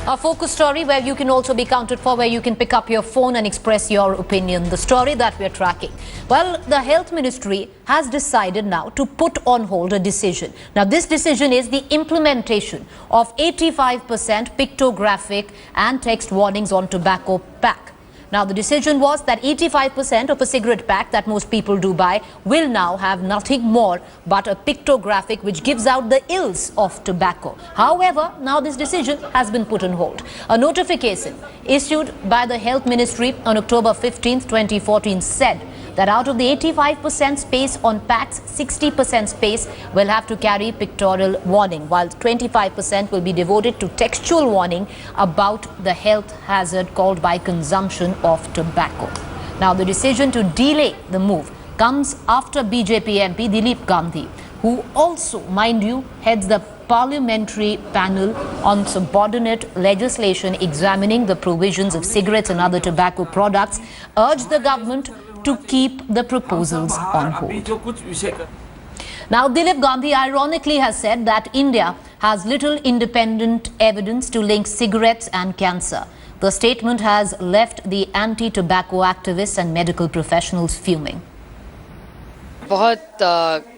A focus story where you can also be counted for, where you can pick up your phone and express your opinion. The story that we're tracking. Well, the Health Ministry has decided now to put on hold a decision. Now, this decision is the implementation of 85% pictographic and text warnings on tobacco pack. Now, the decision was that 85% of a cigarette pack that most people do buy will now have nothing more but a pictographic which gives out the ills of tobacco. However, now this decision has been put on hold. A notification issued by the Health Ministry on October 15, 2014 said that out of the 85% space on packs, 60% space will have to carry pictorial warning, while 25% will be devoted to textual warning about the health hazard caused by consumption of tobacco. Now, the decision to delay the move comes after BJP MP Dilip Gandhi, who also, mind you, heads the parliamentary panel on subordinate legislation examining the provisions of cigarettes and other tobacco products, urged the government to keep the proposals on hold. Now, Dilip Gandhi ironically has said that India has little independent evidence to link cigarettes and cancer. The statement has left the anti-tobacco activists and medical professionals fuming. बहुत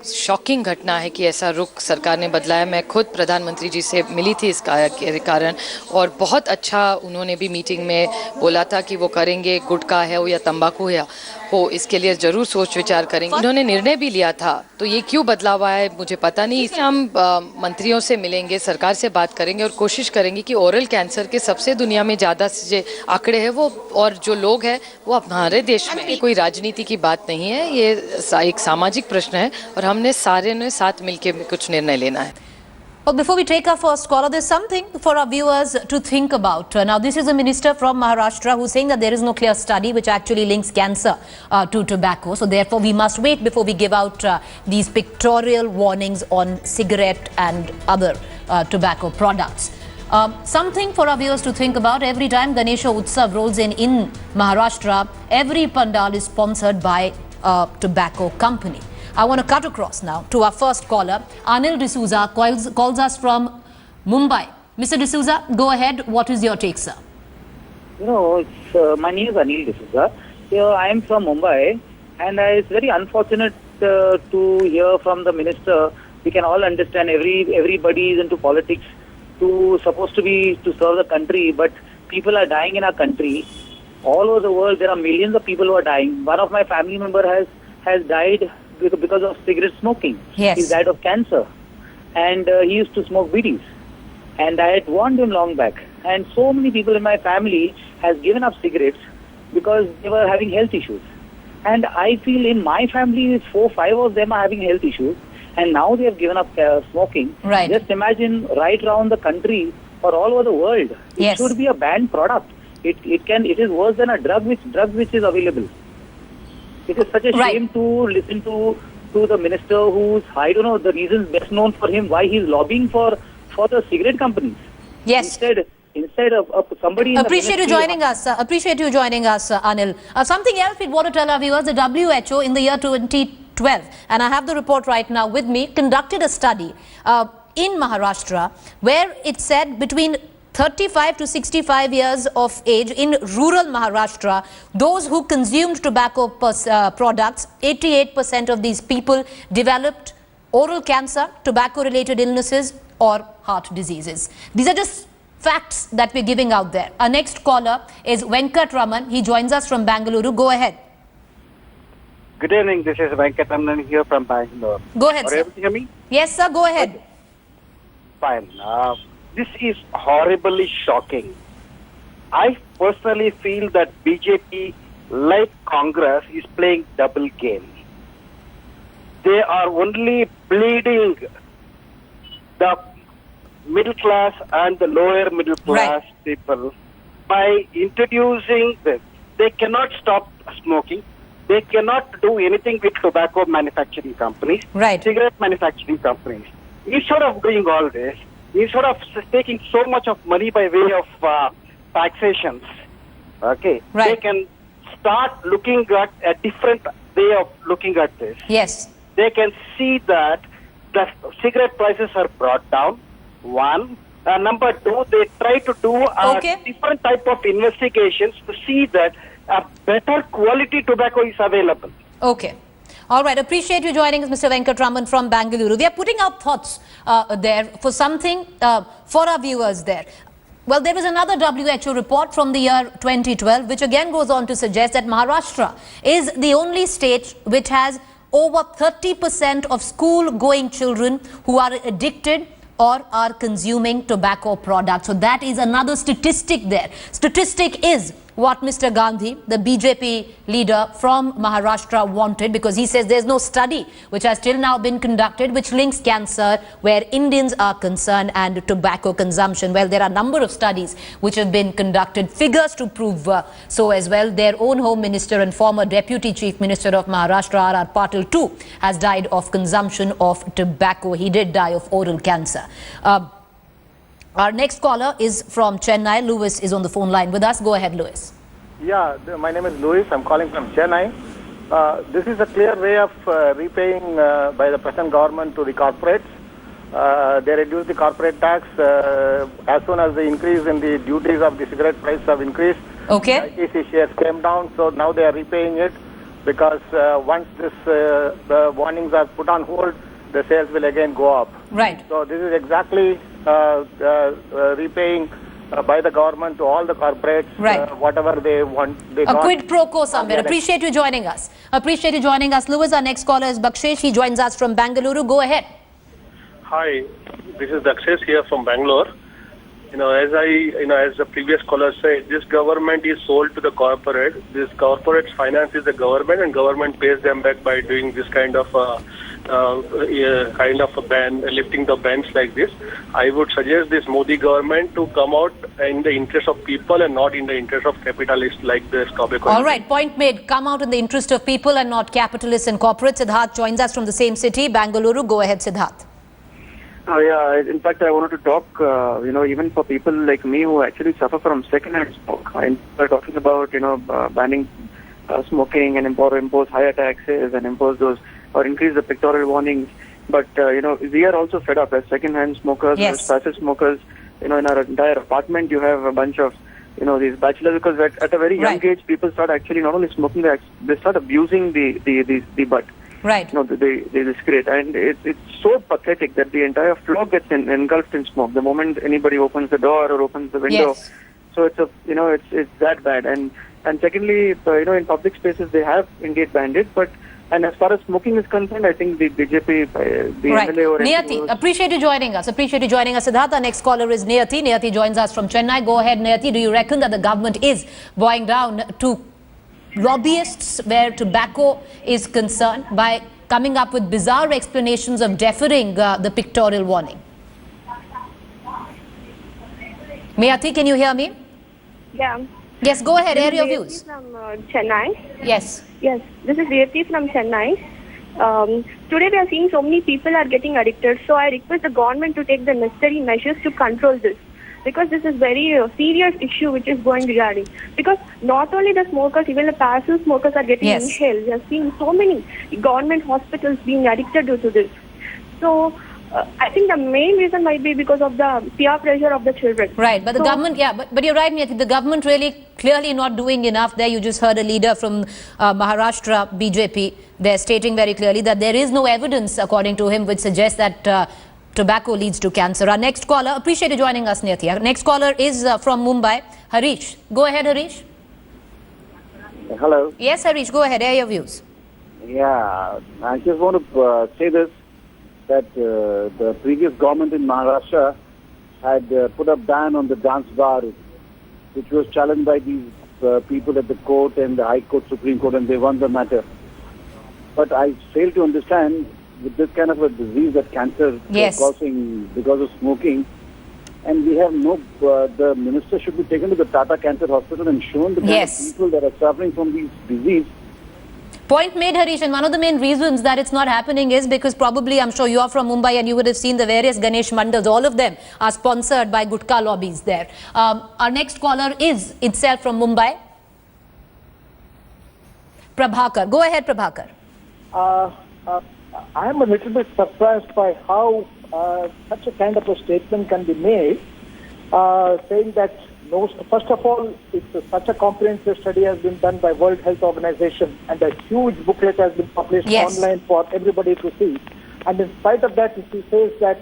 shocking घटना है कि ऐसा रुख सरकार ने बदला है। मैं खुद प्रधानमंत्री जी से मिली थी इस कारण, और बहुत अच्छा उन्होंने भी मीटिंग में बोला था कि वो करेंगे, गुटखा है या तंबाकू हो, इसके लिए ज़रूर सोच विचार करेंगे। उन्होंने निर्णय भी लिया था, तो ये क्यों बदला हुआ है मुझे पता नहीं। हम मंत्रियों से मिलेंगे, सरकार से बात करेंगे और कोशिश करेंगे कि ओरल कैंसर के सबसे दुनिया में ज़्यादा जो आंकड़े हैं वो, और जो लोग हैं वो हमारे देश में, कोई राजनीति की बात नहीं है, ये एक सामाजिक प्रश्न है और हमने सारे ने साथ मिलकर कुछ निर्णय लेना है। Well, before we take our first caller, there's something for our viewers to think about. Now, this is a minister from Maharashtra who's saying that there is no clear study which actually links cancer to tobacco. So, therefore, we must wait before we give out these pictorial warnings on cigarette and other tobacco products. Something for our viewers to think about. Every time Ganesha Utsav rolls in Maharashtra, every pandal is sponsored by a tobacco company. I want to cut across now to our first caller. Anil D'Souza calls us from Mumbai. Mr. D'Souza, go ahead. What is your take, sir? My name is Anil D'Souza. I am from Mumbai, and it's very unfortunate to hear from the minister. We can all understand everybody is into politics, supposed to be to serve the country, but people are dying in our country. All over the world, there are millions of people who are dying. One of my family member has died because of cigarette smoking. Yes. He died of cancer, and he used to smoke bidis. And I had warned him long back. And so many people in my family has given up cigarettes because they were having health issues. And I feel in my family, 4-5 of them are having health issues, and now they have given up smoking. Right. Just imagine right around the country or all over the world. It should be a banned product. It is worse than a drug which is available. It is such a shame to listen to the minister who's, I don't know, the reasons best known for him, why he's lobbying for the cigarette companies. Yes. Instead of somebody in Appreciate you joining us. Appreciate you joining us, Anil. Something else we'd want to tell our viewers, the WHO in the year 2012, and I have the report right now with me, conducted a study in Maharashtra where it said between 35 to 65 years of age in rural Maharashtra, those who consumed tobacco products, 88% of these people developed oral cancer, tobacco-related illnesses or heart diseases. These are just facts that we're giving out there. Our next caller is Venkat Raman. He joins us from Bangalore. Go ahead. Good evening. This is Venkat Raman here from Bangalore. Go ahead, Are sir. you able to hear me? Yes, sir. Go ahead. Fine. This is horribly shocking. I personally feel that BJP, like Congress, is playing double game. They are only bleeding the middle class and the lower middle class people by introducing this. They cannot stop smoking. They cannot do anything with tobacco manufacturing companies, cigarette manufacturing companies. Instead of doing all this, instead of taking so much of money by way of taxations, they can start looking at a different way of looking at this. Yes. They can see that the cigarette prices are brought down, one, Number two, they try to do different type of investigations to see that a better quality tobacco is available. Okay. All right. Appreciate you joining us, Mr. Venkatraman from Bangalore. We are putting out thoughts there for something for our viewers there. Well, there was another WHO report from the year 2012, which again goes on to suggest that Maharashtra is the only state which has over 30% of school-going children who are addicted or are consuming tobacco products. So that is another statistic there. Statistic is what Mr. Gandhi, the BJP leader from Maharashtra, wanted, because he says there's no study which has till now been conducted which links cancer where Indians are concerned and tobacco consumption. Well, there are a number of studies which have been conducted, figures to prove so as well. Their own Home Minister and former Deputy Chief Minister of Maharashtra, R.R. Patil too, has died of consumption of tobacco. He did die of oral cancer. Our next caller is from Chennai. Louis is on the phone line with us. Go ahead, Louis. Yeah, my name is Louis. I'm calling from Chennai. This is a clear way of repaying by the present government to the corporates. They reduce the corporate tax as soon as the increase in the duties of the cigarette price have increased. Okay. ITC shares came down, so now they are repaying it because once the warnings are put on hold, the sales will again go up. Right. So this is exactly repaying by the government to all the corporates, right. Whatever they want. A quid pro quo somewhere. Appreciate you joining us. Appreciate you joining us. Louis, our next caller is Bakshesh. He joins us from Bangalore. Go ahead. Hi, this is Dakshesh here from Bangalore. As the previous caller said, this government is sold to the corporate. This corporate finances the government, and government pays them back by doing this kind of a ban, lifting the bans like this. I would suggest this Modi government to come out in the interest of people and not in the interest of capitalists like this tobacco. All right, point made. Come out in the interest of people and not capitalists and corporates. Siddharth joins us from the same city, Bangalore. Go ahead, Siddharth. In fact, I wanted to talk, even for people like me who actually suffer from second-hand smoke. We're talking about, banning smoking and impose higher taxes and impose those or increase the pictorial warnings. But, we are also fed up as second-hand smokers, yes. as passive smokers. In our entire apartment, you have a bunch of, these bachelors, because at a very young age, people start actually not only smoking, they start abusing the butt. Right. They cigarette, and it's so pathetic that the entire floor gets engulfed in smoke the moment anybody opens the door or opens the window. Yes. So it's that bad. And secondly, in public spaces they have indeed banned it, and as far as smoking is concerned, I think the BJP, the right. MLA or Niyati, appreciate you joining us. Siddharth, our next caller is Niyati. Niyati joins us from Chennai. Go ahead, Niyati. Do you reckon that the government is bowing down to lobbyists where tobacco is concerned by coming up with bizarre explanations of deferring the pictorial warning? Niyati, can you hear me? Yeah. Yes, go ahead, air your views. From Chennai. Yes. Yes, this is Reti from Chennai. Today we are seeing so many people are getting addicted, so I request the government to take the necessary measures to control this, because this is very serious issue which is going regarding. Because not only the smokers, even the passive smokers are getting inhaled. We are seeing so many government hospitals being addicted due to this. So I think the main reason might be because of the peer pressure of the children. Right, but the government, but you're right, Niyati, the government really clearly not doing enough there. You just heard a leader from Maharashtra, BJP, they're stating very clearly that there is no evidence, according to him, which suggests that tobacco leads to cancer. Our next caller, appreciate you joining us, Niyati. Our next caller is from Mumbai, Harish. Go ahead, Harish. Hello. Yes, Harish, go ahead, air your views. Yeah, I just want to say this, that the previous government in Maharashtra had put a ban on the dance bar, which was challenged by these people at the court and the High Court, Supreme Court, and they won the matter. But I fail to understand, with this kind of a disease that cancer is causing because of smoking, and we have the minister should be taken to the Tata Cancer Hospital and shown the kind of people that are suffering from these disease. Point made, Harish, and one of the main reasons that it's not happening is because probably, I'm sure you are from Mumbai and you would have seen the various Ganesh Mandals. All of them are sponsored by Gutka lobbies there. Our next caller is itself from Mumbai, Prabhakar. Go ahead, Prabhakar. I am a little bit surprised by how such a kind of a statement can be made saying that no, first of all, such a comprehensive study has been done by World Health Organization, and a huge booklet has been published online for everybody to see. And in spite of that, he says that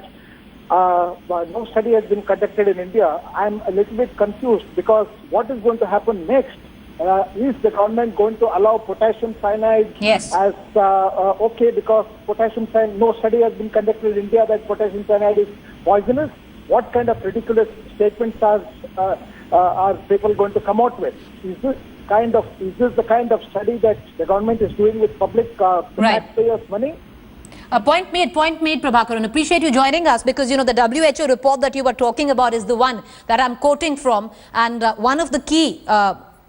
no study has been conducted in India. I'm a little bit confused, because what is going to happen next? Is the government going to allow potassium cyanide as okay, because potassium cyanide, no study has been conducted in India that potassium cyanide is poisonous? What kind of ridiculous statements are people going to come out with? Is this the kind of study that the government is doing with public taxpayers' money? Point made, Prabhakaran. Appreciate you joining us, because, you know, the WHO report that you were talking about is the one that I'm quoting from. And one of the key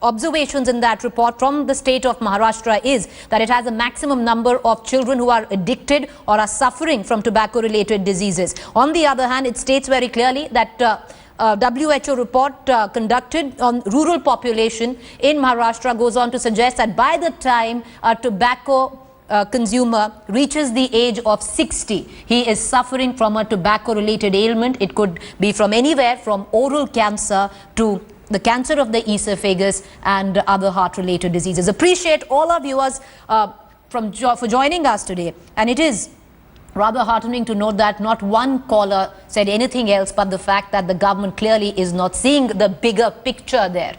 observations in that report from the state of Maharashtra is that it has a maximum number of children who are addicted or are suffering from tobacco-related diseases. On the other hand, it states very clearly that WHO report conducted on rural population in Maharashtra goes on to suggest that by the time a tobacco consumer reaches the age of 60, he is suffering from a tobacco-related ailment. It could be from anywhere from oral cancer to the cancer of the esophagus and other heart-related diseases. Appreciate all our viewers for joining us today. And it is rather heartening to note that not one caller said anything else but the fact that the government clearly is not seeing the bigger picture there.